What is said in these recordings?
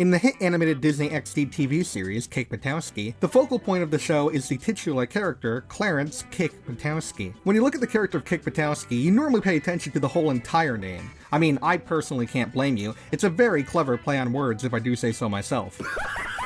In the hit animated Disney XD TV series, Kick Buttowski, the focal point of the show is the titular character, Clarence Kick Buttowski. When you look at the character of Kick Buttowski, you normally pay attention to the whole entire name. I mean, I personally can't blame you. It's a very clever play on words if I do say so myself.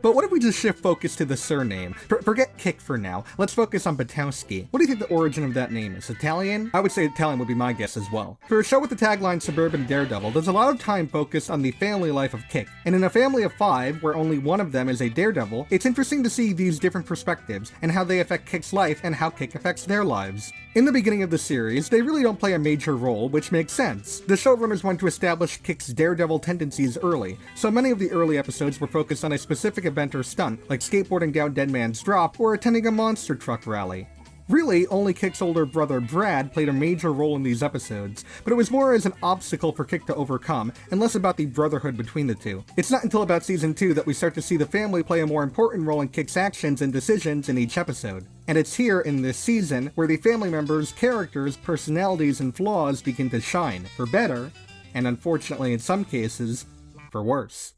But what if we just shift focus to the surname? Forget Kick for now. Let's focus on Buttowski. What do you think the origin of that name is? Italian? I would say Italian would be my guess as well. For a show with the tagline Suburban Daredevil, there's a lot of time focused on the family life of Kick. And in a family of 5, where only one of them is a daredevil, it's interesting to see these different perspectives and how they affect Kick's life and how Kick affects their lives. In the beginning of the series, they really don't play a major role, which makes sense. The showrunners wanted to establish Kick's daredevil tendencies early, so many of the early episodes were focused on a specific event or stunt, like skateboarding down Dead Man's Drop or attending a monster truck rally. Really, only Kick's older brother Brad played a major role in these episodes, but it was more as an obstacle for Kick to overcome, and less about the brotherhood between the two. It's not until about season 2 that we start to see the family play a more important role in Kick's actions and decisions in each episode. And it's here in this season where the family members' characters, personalities, and flaws begin to shine, for better, and unfortunately in some cases, for worse.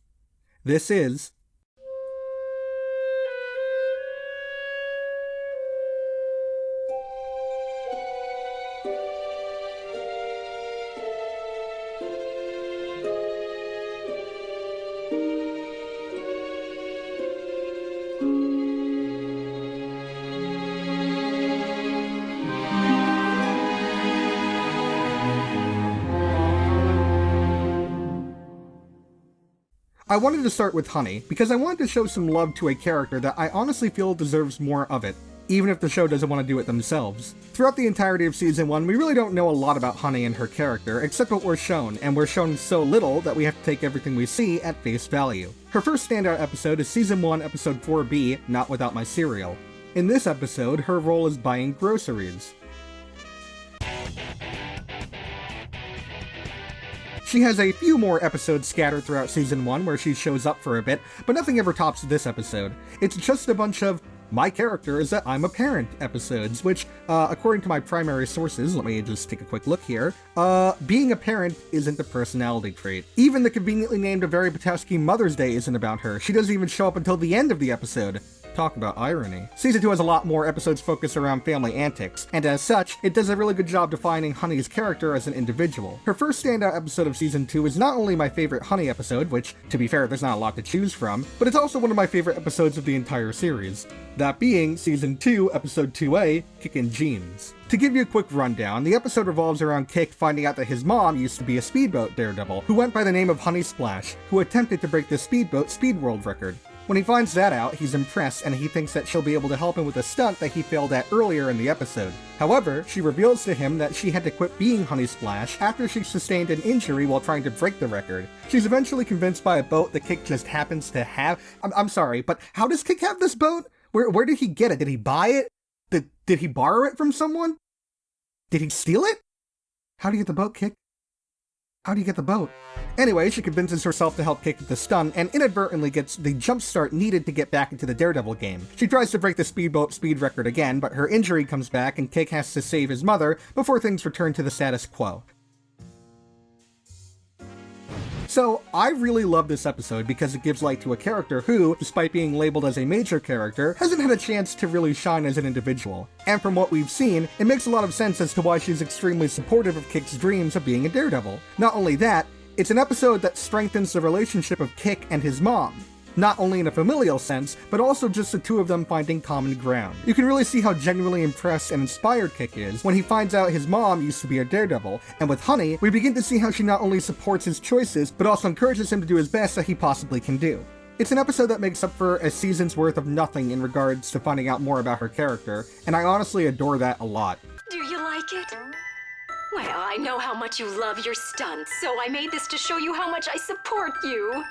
This is I wanted to start with Honey, because I wanted to show some love to a character that I honestly feel deserves more of it, even if the show doesn't want to do it themselves. Throughout the entirety of Season 1, we really don't know a lot about Honey and her character, except what we're shown, and we're shown so little that we have to take everything we see at face value. Her first standout episode is Season 1, Episode 4B, Not Without My Cereal. In this episode, her role is buying groceries. She has a few more episodes scattered throughout Season 1 where she shows up for a bit, but nothing ever tops this episode. It's just a bunch of "my character is that I'm a parent" episodes, which, according to my primary sources, let me just take a quick look here, being a parent isn't a personality trait. Even the conveniently named A Very Buttowski Mother's Day isn't about her. She doesn't even show up until the end of the episode. Talk about irony. Season 2 has a lot more episodes focused around family antics, and as such, it does a really good job defining Honey's character as an individual. Her first standout episode of Season 2 is not only my favorite Honey episode, which, to be fair, there's not a lot to choose from, but it's also one of my favorite episodes of the entire series. That being Season 2, Episode 2A, Kickin' Jeans. To give you a quick rundown, the episode revolves around Kick finding out that his mom used to be a speedboat daredevil, who went by the name of Honey Splash, who attempted to break the speedboat speed world record. When he finds that out, he's impressed and he thinks that she'll be able to help him with a stunt that he failed at earlier in the episode. However, she reveals to him that she had to quit being Honey Splash after she sustained an injury while trying to break the record. She's eventually convinced by a boat that Kick just happens to have. I'm sorry, but how does Kick have this boat? Where did he get it? Did he buy it? Did he borrow it from someone? Did he steal it? How do you get the boat, Kick? How do you get the boat? Anyway, she convinces herself to help Kick with the stunt, and inadvertently gets the jumpstart needed to get back into the Daredevil game. She tries to break the speedboat speed record again, but her injury comes back and Kick has to save his mother before things return to the status quo. So, I really love this episode because it gives light to a character who, despite being labeled as a major character, hasn't had a chance to really shine as an individual. And from what we've seen, it makes a lot of sense as to why she's extremely supportive of Kick's dreams of being a daredevil. Not only that, it's an episode that strengthens the relationship of Kick and his mom. Not only in a familial sense, but also just the two of them finding common ground. You can really see how genuinely impressed and inspired Kick is when he finds out his mom used to be a daredevil, and with Honey, we begin to see how she not only supports his choices, but also encourages him to do his best that he possibly can do. It's an episode that makes up for a season's worth of nothing in regards to finding out more about her character, and I honestly adore that a lot. Do you like it? Well, I know how much you love your stunts, so I made this to show you how much I support you.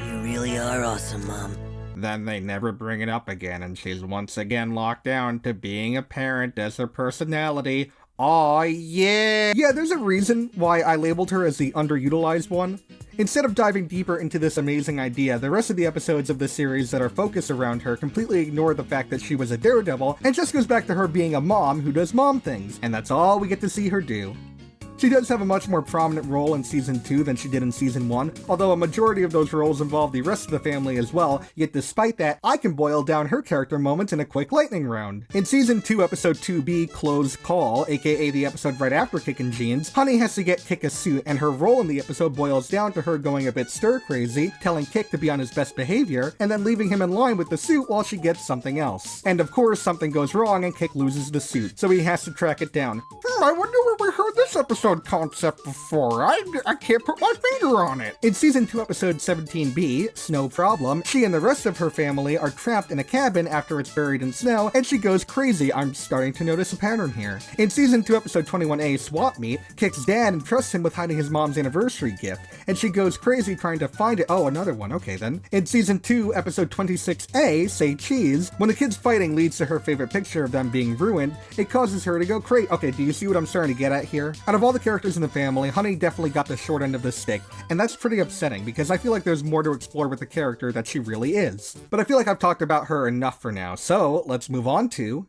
You really are awesome, Mom. Then they never bring it up again, and she's once again locked down to being a parent as her personality. Aw, yeah! Yeah, there's a reason why I labeled her as the underutilized one. Instead of diving deeper into this amazing idea, the rest of the episodes of the series that are focused around her completely ignore the fact that she was a daredevil, and just goes back to her being a mom who does mom things, and that's all we get to see her do. She does have a much more prominent role in Season 2 than she did in Season 1, although a majority of those roles involve the rest of the family as well, yet despite that, I can boil down her character moments in a quick lightning round. In Season 2, Episode 2B, Close Call, aka the episode right after Kick and Jeans, Honey has to get Kick a suit, and her role in the episode boils down to her going a bit stir-crazy, telling Kick to be on his best behavior, and then leaving him in line with the suit while she gets something else. And of course, something goes wrong and Kick loses the suit, so he has to track it down. I wonder where we heard this episode concept before. I can't put my finger on it. In Season 2, Episode 17B, Snow Problem, she and the rest of her family are trapped in a cabin after it's buried in snow, and she goes crazy. I'm starting to notice a pattern here. In Season 2, Episode 21A, Swap Meet, Kick's dad entrusts him with hiding his mom's anniversary gift, and she goes crazy trying to find it. Oh, another one. Okay, then. In Season 2, Episode 26A, Say Cheese, when the kids fighting leads to her favorite picture of them being ruined, it causes her to go crazy. Okay, do you see what I'm starting to get at here? Out of all the characters in the family, Honey definitely got the short end of the stick, and that's pretty upsetting because I feel like there's more to explore with the character that she really is. But I feel like I've talked about her enough for now, so let's move on to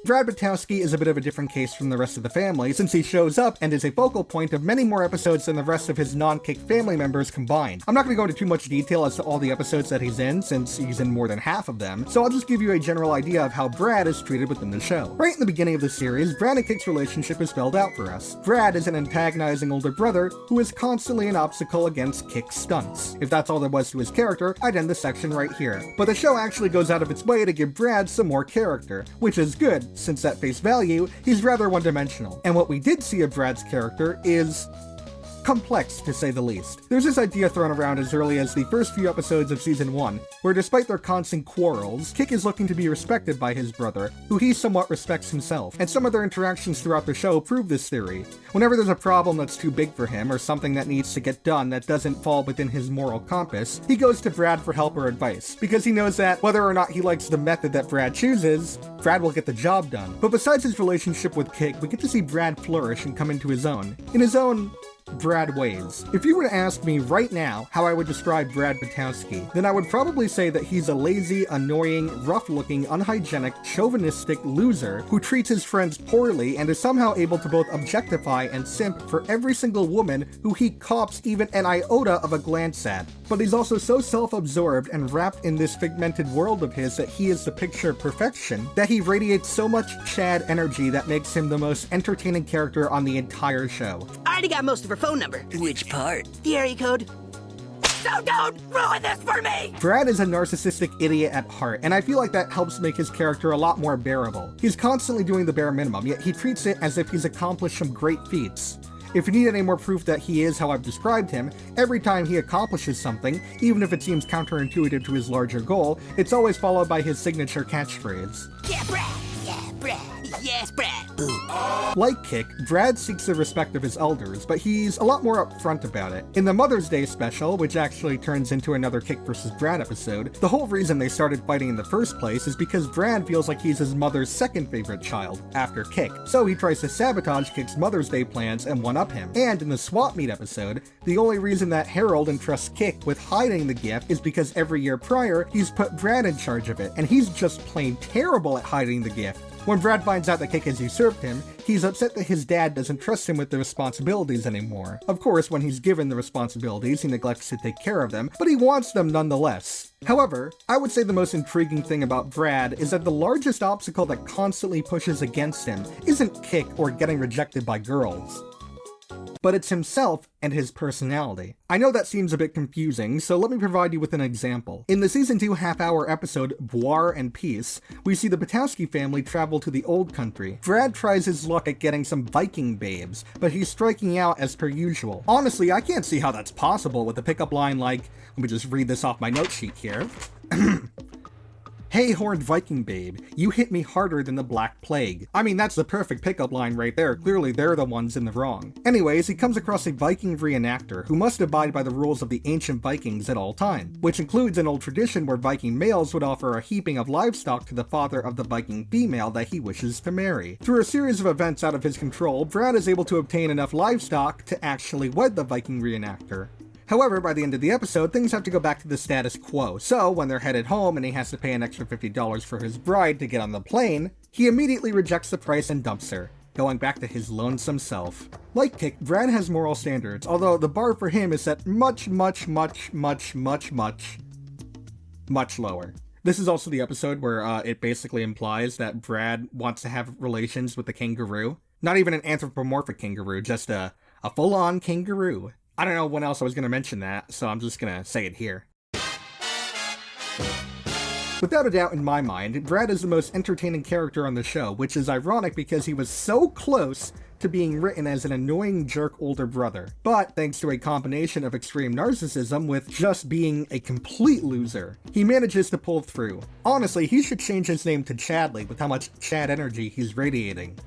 Brad Buttowski is a bit of a different case from the rest of the family, since he shows up and is a focal point of many more episodes than the rest of his non-Kick family members combined. I'm not going to go into too much detail as to all the episodes that he's in, since he's in more than half of them, so I'll just give you a general idea of how Brad is treated within the show. Right in the beginning of the series, Brad and Kick's relationship is spelled out for us. Brad is an antagonizing older brother who is constantly an obstacle against Kick's stunts. If that's all there was to his character, I'd end the section right here. But the show actually goes out of its way to give Brad some more character, which is good, since at face value, he's rather one-dimensional. And what we did see of Brad's character is complex, to say the least. There's this idea thrown around as early as the first few episodes of Season 1, where despite their constant quarrels, Kick is looking to be respected by his brother, who he somewhat respects himself, and some of their interactions throughout the show prove this theory. Whenever there's a problem that's too big for him, or something that needs to get done that doesn't fall within his moral compass, he goes to Brad for help or advice, because he knows that whether or not he likes the method that Brad chooses, Brad will get the job done. But besides his relationship with Kick, we get to see Brad flourish and come into his own. In his own Brad ways. If you were to ask me right now how I would describe Brad Buttowski, then I would probably say that he's a lazy, annoying, rough-looking, unhygienic, chauvinistic loser who treats his friends poorly and is somehow able to both objectify and simp for every single woman who he cops even an iota of a glance at. But he's also so self-absorbed and wrapped in this figmented world of his that he is the picture of perfection, that he radiates so much Chad energy that makes him the most entertaining character on the entire show. I already got most of her phone number. Which part? The area code. So don't ruin this for me! Brad is a narcissistic idiot at heart, and I feel like that helps make his character a lot more bearable. He's constantly doing the bare minimum, yet he treats it as if he's accomplished some great feats. If you need any more proof that he is how I've described him, every time he accomplishes something, even if it seems counterintuitive to his larger goal, it's always followed by his signature catchphrase. Yeah, Brad! Yeah, Brad! Yes, Brad! Like Kick, Brad seeks the respect of his elders, but he's a lot more upfront about it. In the Mother's Day special, which actually turns into another Kick vs. Brad episode, the whole reason they started fighting in the first place is because Brad feels like he's his mother's second favorite child, after Kick, so he tries to sabotage Kick's Mother's Day plans and one-up him. And in the Swap Meet episode, the only reason that Harold entrusts Kick with hiding the gift is because every year prior, he's put Brad in charge of it, and he's just plain terrible at hiding the gift. When Brad finds out that Kick has usurped him, he's upset that his dad doesn't trust him with the responsibilities anymore. Of course, when he's given the responsibilities, he neglects to take care of them, but he wants them nonetheless. However, I would say the most intriguing thing about Brad is that the largest obstacle that constantly pushes against him isn't Kick or getting rejected by girls, but it's himself and his personality. I know that seems a bit confusing, so let me provide you with an example. In the Season 2 half-hour episode, War and Peace, we see the Buttowski family travel to the Old Country. Brad tries his luck at getting some Viking babes, but he's striking out as per usual. Honestly, I can't see how that's possible with a pickup line like, let me just read this off my note sheet here. Hey, horned Viking babe, you hit me harder than the Black Plague. I mean, that's the perfect pickup line right there. Clearly, they're the ones in the wrong. Anyways, he comes across a Viking reenactor who must abide by the rules of the ancient Vikings at all times, which includes an old tradition where Viking males would offer a heaping of livestock to the father of the Viking female that he wishes to marry. Through a series of events out of his control, Brad is able to obtain enough livestock to actually wed the Viking reenactor. However, by the end of the episode, things have to go back to the status quo, so when they're headed home and he has to pay an extra $50 for his bride to get on the plane, He immediately rejects the price and dumps her, going back to his lonesome self. Like Kick, Brad has moral standards, although the bar for him is set much lower. This is also the episode where it basically implies that Brad wants to have relations with the kangaroo. Not even an anthropomorphic kangaroo, just a full-on kangaroo. I don't know when else I was going to mention that, so I'm just going to say it here. Without a doubt in my mind, Brad is the most entertaining character on the show, which is ironic because he was so close to being written as an annoying jerk older brother. But thanks to a combination of extreme narcissism with just being a complete loser, he manages to pull through. Honestly, he should change his name to Chadley with how much Chad energy he's radiating.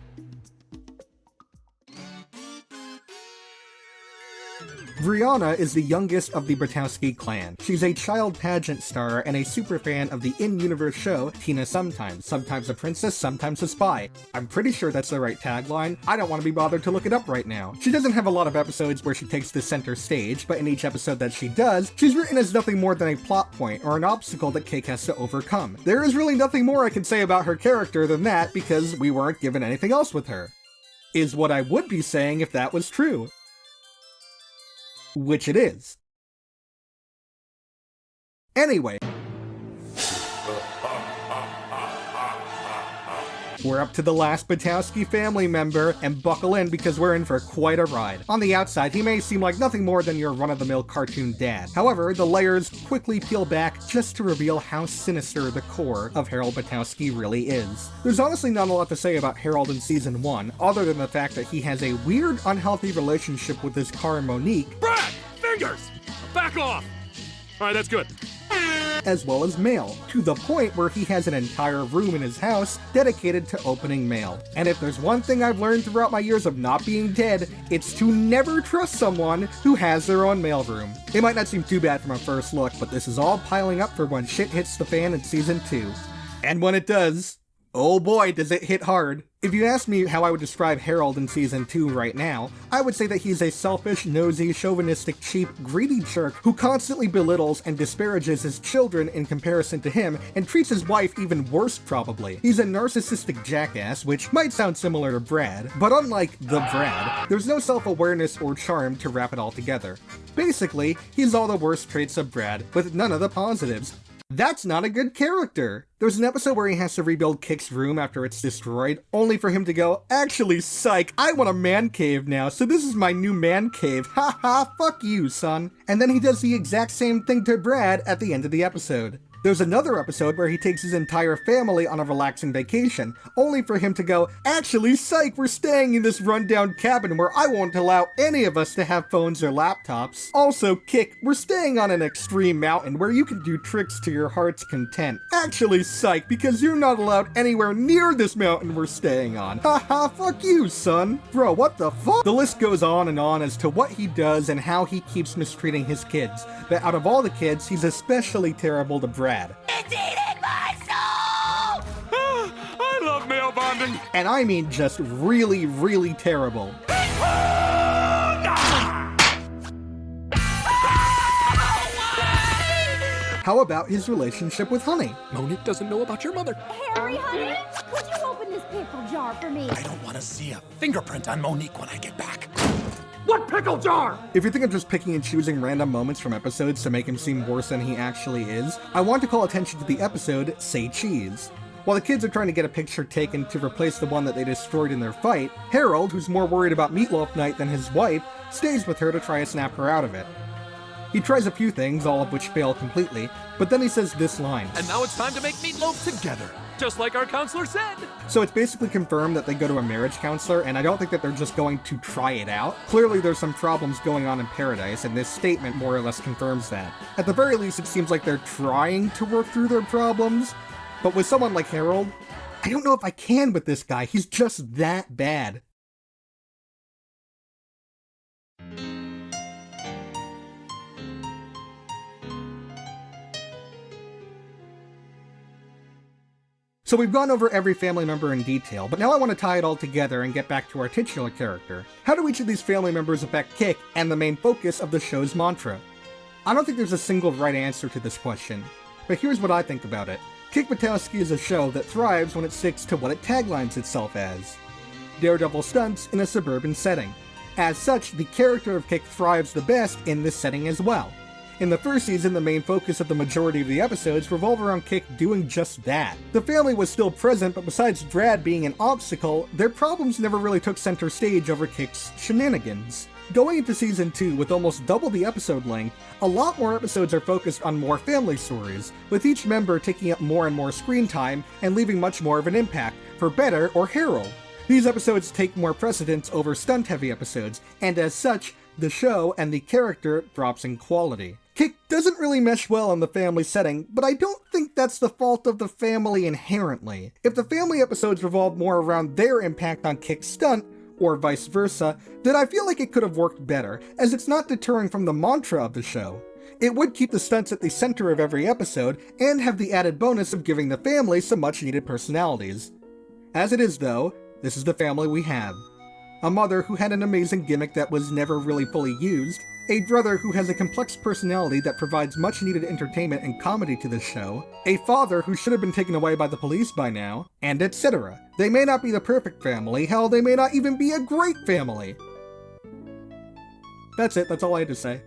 Brianna is the youngest of the Buttowski clan. She's a child pageant star and a superfan of the in-universe show Tina Sometimes a princess, sometimes a spy. I'm pretty sure that's the right tagline. I don't want to be bothered to look it up right now. She doesn't have a lot of episodes where she takes the center stage, but in each episode that she does, she's written as nothing more than a plot point or an obstacle that Cake has to overcome. There is really nothing more I can say about her character than that because we weren't given anything else with her. Is what I would be saying if that was true. Which it is. Anyway. We're up to the last Buttowski family member, and buckle in because we're in for quite a ride. On the outside, he may seem like nothing more than your run-of-the-mill cartoon dad. However, the layers quickly peel back just to reveal how sinister the core of Harold Buttowski really is. There's honestly not a lot to say about Harold in Season 1, other than the fact that he has a weird, unhealthy relationship with his car Monique. Brad! Fingers! Back off! Alright, that's good. As well as mail, to the point where he has an entire room in his house dedicated to opening mail. And if there's one thing I've learned throughout my years of not being dead, it's to never trust someone who has their own mailroom. It might not seem too bad from a first look, but this is all piling up for when shit hits the fan in Season 2. And when it does, oh boy does it hit hard. If you ask me how I would describe Harold in Season 2 right now, I would say that he's a selfish, nosy, chauvinistic, cheap, greedy jerk who constantly belittles and disparages his children in comparison to him and treats his wife even worse probably. He's a narcissistic jackass, which might sound similar to Brad, but unlike the Brad, there's no self-awareness or charm to wrap it all together. Basically, he's all the worst traits of Brad, with none of the positives. That's not a good character! There's an episode where he has to rebuild Kick's room after it's destroyed, only for him to go, actually, psych, I want a man cave now, so this is my new man cave, haha, fuck you, son. And then he does the exact same thing to Brad at the end of the episode. There's another episode where he takes his entire family on a relaxing vacation, only for him to go, actually, psych, we're staying in this rundown cabin where I won't allow any of us to have phones or laptops. Also, Kick, we're staying on an extreme mountain where you can do tricks to your heart's content. Actually, psych, because you're not allowed anywhere near this mountain we're staying on. Haha, fuck you, son. Bro, what the fuck? The list goes on and on as to what he does and how he keeps mistreating his kids, but out of all the kids, he's especially terrible to Brad. It's eating my soul! I love male bonding! And I mean just really, really terrible. How about his relationship with Honey? Monique doesn't know about your mother. Harry, honey, would you open this pickle jar for me? I don't want to see a fingerprint on Monique when I get back. What pickle jar? If you think I'm just picking and choosing random moments from episodes to make him seem worse than he actually is, I want to call attention to the episode Say Cheese. While the kids are trying to get a picture taken to replace the one that they destroyed in their fight, Harold, who's more worried about Meatloaf Night than his wife, stays with her to try and snap her out of it. He tries a few things, all of which fail completely, but then he says this line. And now it's time to make meatloaf together, just like our counselor said. So it's basically confirmed that they go to a marriage counselor, and I don't think that they're just going to try it out. Clearly there's some problems going on in Paradise, and this statement more or less confirms that. At the very least, it seems like they're trying to work through their problems, but with someone like Harold, I don't know if I can with this guy. He's just that bad. So we've gone over every family member in detail, but now I want to tie it all together and get back to our titular character. How do each of these family members affect Kick and the main focus of the show's mantra? I don't think there's a single right answer to this question, but here's what I think about it. Kick Buttowski is a show that thrives when it sticks to what it taglines itself as: Daredevil stunts in a suburban setting. As such, the character of Kick thrives the best in this setting as well. In the first season, the main focus of the majority of the episodes revolve around Kick doing just that. The family was still present, but besides Drad being an obstacle, their problems never really took center stage over Kick's shenanigans. Going into Season 2 with almost double the episode length, a lot more episodes are focused on more family stories, with each member taking up more and more screen time and leaving much more of an impact, for better or herald. These episodes take more precedence over stunt-heavy episodes, and as such, the show and the character drops in quality. Kick doesn't really mesh well in the family setting, but I don't think that's the fault of the family inherently. If the family episodes revolved more around their impact on Kick's stunt, or vice versa, then I feel like it could have worked better, as it's not deterring from the mantra of the show. It would keep the stunts at the center of every episode, and have the added bonus of giving the family some much needed personalities. As it is though, this is the family we have. A mother who had an amazing gimmick that was never really fully used, a brother who has a complex personality that provides much needed entertainment and comedy to the show, a father who should have been taken away by the police by now, and etc. They may not be the perfect family, hell, they may not even be a great family. That's it, that's all I had to say.